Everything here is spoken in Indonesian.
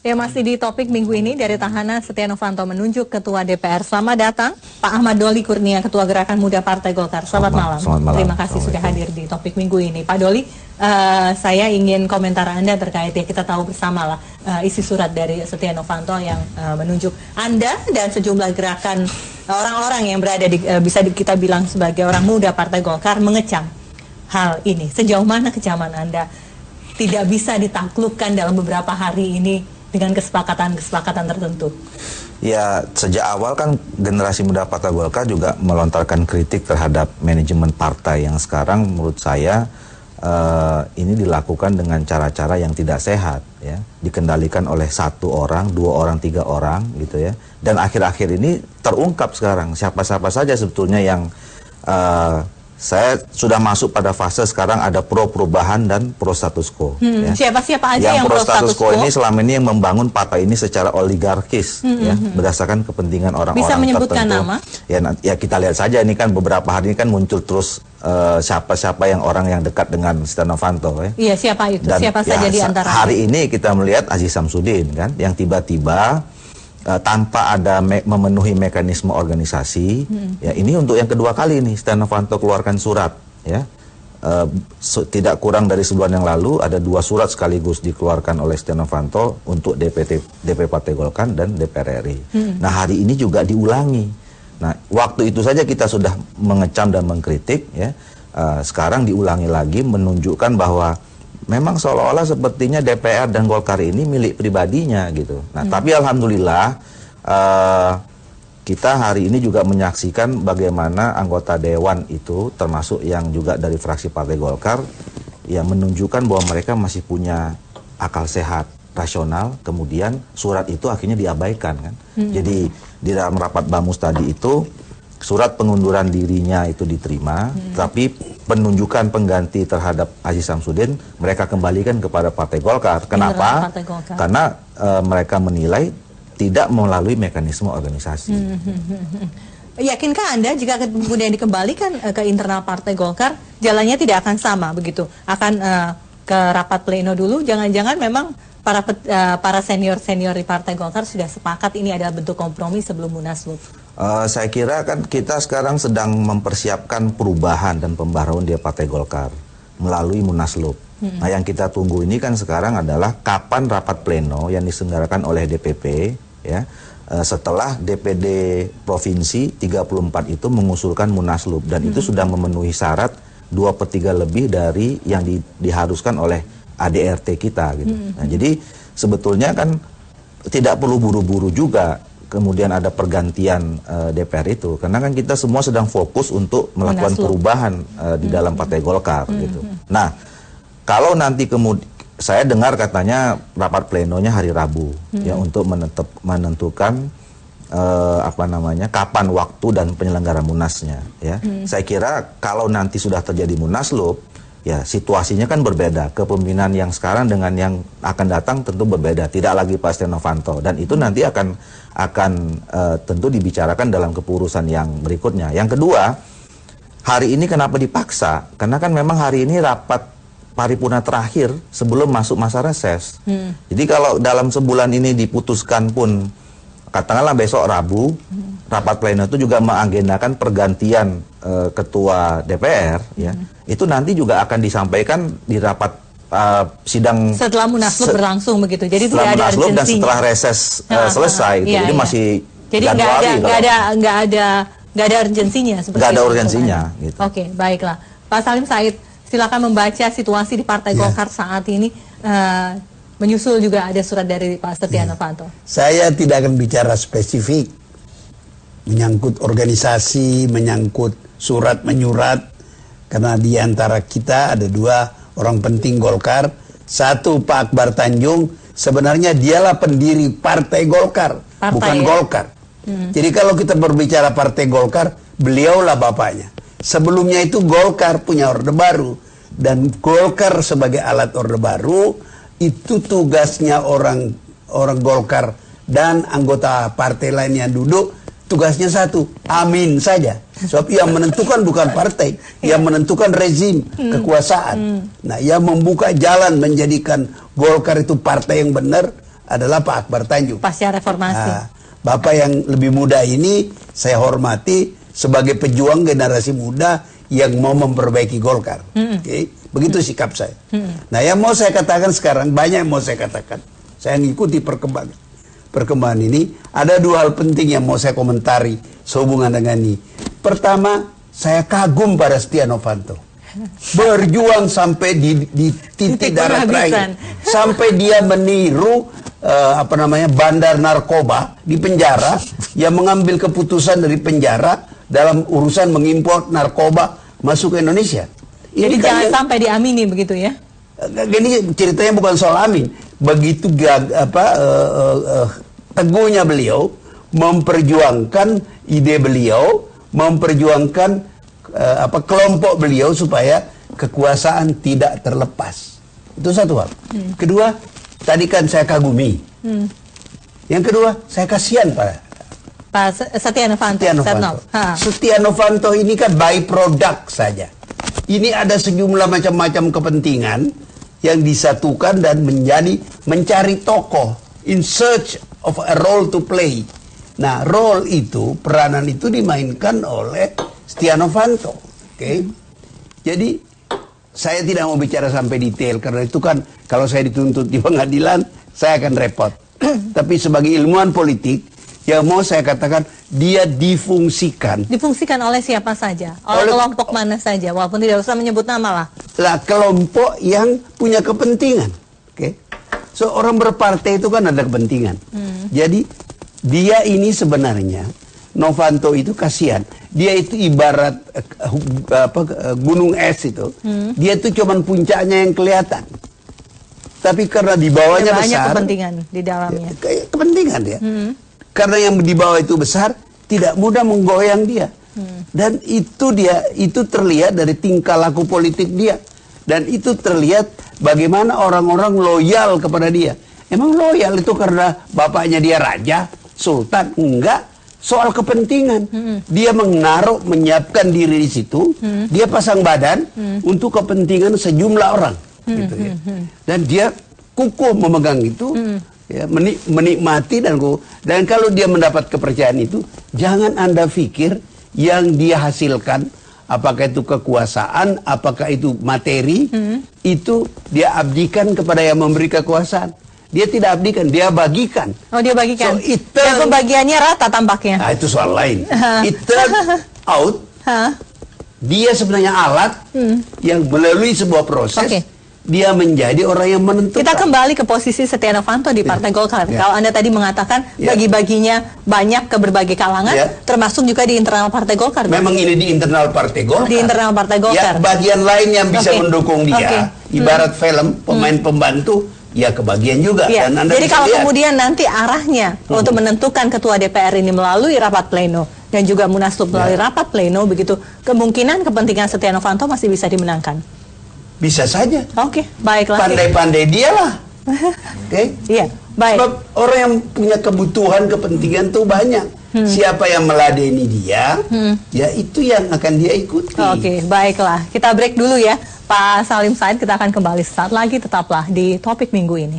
Ya, masih di topik minggu ini dari tahanan Setia Novanto menunjuk Ketua DPR. Selamat datang Pak Ahmad Doli Kurnia, Ketua Gerakan Muda Partai Golkar. Selamat malam. Selamat malam. Terima kasih sudah hadir di topik minggu ini. Pak Doli, saya ingin komentar Anda terkait, ya kita tahu bersama lah isi surat dari Setia Novanto yang menunjuk Anda dan sejumlah gerakan orang-orang yang berada di bisa kita bilang sebagai orang muda Partai Golkar mengecam hal ini. Sejauh mana kecaman Anda tidak bisa ditaklukkan dalam beberapa hari ini dengan kesepakatan-kesepakatan tertentu? Ya, sejak awal kan generasi muda Partai Golkar juga melontarkan kritik terhadap manajemen partai yang sekarang menurut saya ini dilakukan dengan cara-cara yang tidak sehat, ya, dikendalikan oleh satu orang, dua orang, tiga orang, gitu ya. Dan akhir-akhir ini terungkap sekarang siapa-siapa saja sebetulnya yang saya sudah masuk pada fase sekarang ada pro perubahan dan pro status quo. Ya. Siapa-siapa aja yang pro status quo ini selama ini yang membangun partai ini secara oligarkis, ya, berdasarkan kepentingan orang-orang tertentu. Bisa menyebutkan nama? Ya kita lihat saja ini kan beberapa hari ini kan muncul terus siapa-siapa yang orang yang dekat dengan Setia Novanto. Ya. Iya, siapa itu? Dan siapa saja di antara hari ini kita melihat Aziz Samsudin kan, yang tiba-tiba tanpa ada memenuhi mekanisme organisasi, ya ini untuk yang kedua kali nih Setia Novanto keluarkan surat, ya, tidak kurang dari sebulan yang lalu ada 2 surat sekaligus dikeluarkan oleh Setia Novanto untuk DP Partai Golkar dan DPR RI. Nah hari ini juga diulangi. Nah waktu itu saja kita sudah mengecam dan mengkritik, ya, sekarang diulangi lagi menunjukkan bahwa memang seolah-olah sepertinya DPR dan Golkar ini milik pribadinya gitu. Nah, tapi alhamdulillah kita hari ini juga menyaksikan bagaimana anggota dewan itu termasuk yang juga dari fraksi Partai Golkar yang menunjukkan bahwa mereka masih punya akal sehat, rasional. Kemudian surat itu akhirnya diabaikan kan. Jadi di dalam rapat Bamus tadi itu surat pengunduran dirinya itu diterima, tapi penunjukan pengganti terhadap Aziz Samsudin mereka kembalikan kepada Partai Golkar. Kenapa? Partai Golkar. Karena mereka menilai tidak melalui mekanisme organisasi. Yakinkah Anda jika kemudian dikembalikan ke internal Partai Golkar, jalannya tidak akan sama begitu? Akan ke rapat pleno dulu, jangan-jangan memang para senior-senior di Partai Golkar sudah sepakat ini adalah bentuk kompromi sebelum Munaslup? Saya kira kan kita sekarang sedang mempersiapkan perubahan dan pembaharuan di Partai Golkar melalui Munaslup. Nah yang kita tunggu ini kan sekarang adalah kapan rapat pleno yang diselenggarakan oleh DPP, ya, setelah DPD Provinsi 34 itu mengusulkan Munaslup dan itu sudah memenuhi syarat 2/3 lebih dari yang diharuskan oleh ADRT kita gitu. Nah jadi sebetulnya kan tidak perlu buru-buru juga kemudian ada pergantian DPR itu, karena kan kita semua sedang fokus untuk melakukan perubahan di dalam Partai Golkar gitu. Nah, kalau nanti kemudian saya dengar katanya rapat plenonya hari Rabu ya untuk menentukan kapan waktu dan penyelenggara Munasnya ya. Saya kira kalau nanti sudah terjadi Munaslup, ya situasinya kan berbeda. Kepemimpinan yang sekarang dengan yang akan datang tentu berbeda. Tidak lagi Pak Setia Novanto. Dan itu nanti akan tentu dibicarakan dalam keputusan yang berikutnya. Yang kedua, hari ini kenapa dipaksa? Karena kan memang hari ini rapat paripurna terakhir sebelum masuk masa reses. Jadi kalau dalam sebulan ini diputuskan pun, katakanlah besok Rabu, rapat pleno itu juga mengagendakan pergantian ketua DPR, ya, itu nanti juga akan disampaikan di rapat sidang setelah Munaslup berlangsung begitu. Jadi setelah tidak ada Munaslup dan urgensinya. setelah reses selesai. Gitu. Iya, jadi iya. masih jadi nggak ada urgensinya seperti nggak ada itu, urgensinya. Gitu. Oke, baiklah. Pak Salim Said, silakan membaca situasi di Partai Golkar saat ini. Menyusul juga ada surat dari Pak Setia Novanto. Saya tidak akan bicara spesifik menyangkut organisasi, menyangkut surat menyurat, karena di antara kita ada 2 orang penting Golkar. Satu, Pak Akbar Tanjung, sebenarnya dialah pendiri Partai Golkar, bukan Golkar. Jadi kalau kita berbicara Partai Golkar, beliaulah bapaknya. Sebelumnya itu Golkar punya Orde Baru, dan Golkar sebagai alat Orde Baru itu tugasnya orang Golkar dan anggota partai lain yang duduk, tugasnya satu, amin saja. Sebab yang menentukan bukan partai, yang menentukan rezim kekuasaan. Nah, yang membuka jalan menjadikan Golkar itu partai yang benar adalah Pak Akbar Tanjung. Pasca reformasi. Nah, Bapak yang lebih muda ini saya hormati sebagai pejuang generasi muda yang mau memperbaiki Golkar. Oke? Begitu sikap saya. Nah, yang mau saya katakan sekarang, banyak yang mau saya katakan. Saya ngikuti perkembangan ini. Ada dua hal penting yang mau saya komentari sehubungan dengan ini. Pertama, saya kagum pada Setia Novanto. Berjuang sampai di titik darah terakhir. Sampai dia meniru bandar narkoba di penjara yang mengambil keputusan dari penjara dalam urusan mengimpor narkoba masuk ke Indonesia. Jadi jangan sampai diamini begitu ya? Ini ceritanya bukan soal amin. Begitu teguhnya beliau memperjuangkan ide beliau, memperjuangkan kelompok beliau supaya kekuasaan tidak terlepas. Itu satu hal. Kedua, tadi kan saya kagumi. Yang kedua, saya kasihan Pak Setia Novanto. Setia Novanto ini kan byproduct saja. Ini ada sejumlah macam-macam kepentingan yang disatukan dan mencari tokoh in search of a role to play. Nah, peranan itu dimainkan oleh Setia Novanto. Oke. Jadi saya tidak mau bicara sampai detail karena itu kan kalau saya dituntut di pengadilan saya akan repot. Tapi sebagai ilmuwan politik yang mau saya katakan dia difungsikan. Difungsikan oleh siapa saja? Oleh kelompok mana saja? Walaupun tidak usah menyebut nama lah. Kelompok yang punya kepentingan. Oke. So orang berpartai itu kan ada kepentingan. Jadi dia ini sebenarnya Novanto itu kasihan. Dia itu ibarat gunung es itu. Dia itu cuman puncaknya yang kelihatan. Tapi karena di bawahnya besar. Banyak kepentingan di dalamnya. Kepentingan ya. Karena yang di bawah itu besar, tidak mudah menggoyang dia. Dan itu terlihat dari tingkah laku politik dia. Dan itu terlihat bagaimana orang-orang loyal kepada dia. Emang loyal itu karena bapaknya dia raja, sultan? Enggak. Soal kepentingan. Dia menyiapkan diri di situ, dia pasang badan untuk kepentingan sejumlah orang. Gitu ya. Dan dia kukuh memegang itu, ya, menikmati dan kalau dia mendapat kepercayaan itu, jangan Anda pikir yang dia hasilkan, apakah itu kekuasaan, apakah itu materi, itu dia abdikan kepada yang memberi kekuasaan. Dia tidak abdikan, dia bagikan. Oh, dia bagikan. Dan pembagiannya rata tampaknya. Nah, itu soal lain. It turned out, dia sebenarnya alat yang melalui sebuah proses, dia menjadi orang yang menentukan. Kita kembali ke posisi Setia Novanto di Partai Golkar. Kalau Anda tadi mengatakan bagi-baginya banyak ke berbagai kalangan, termasuk juga di internal Partai Golkar. Memang ini di internal Partai Golkar. Di internal Partai Golkar. Ya, bagian lain yang bisa mendukung dia, ibarat film, pemain pembantu, ya kebagian juga. Dan Anda jadi kalau kemudian nanti arahnya untuk menentukan ketua DPR ini melalui rapat pleno dan juga munaslup melalui rapat pleno, begitu kemungkinan kepentingan Setia Novanto masih bisa dimenangkan. Bisa saja. Oke, baiklah. Pandai-pandai dia lah. Oke. Iya, baik. Sebab orang yang punya kebutuhan, kepentingan tuh banyak. Siapa yang meladeni dia, ya itu yang akan dia ikuti. Oke, baiklah. Kita break dulu ya, Pak Salim Said. Kita akan kembali saat lagi. Tetaplah di Topik Minggu ini.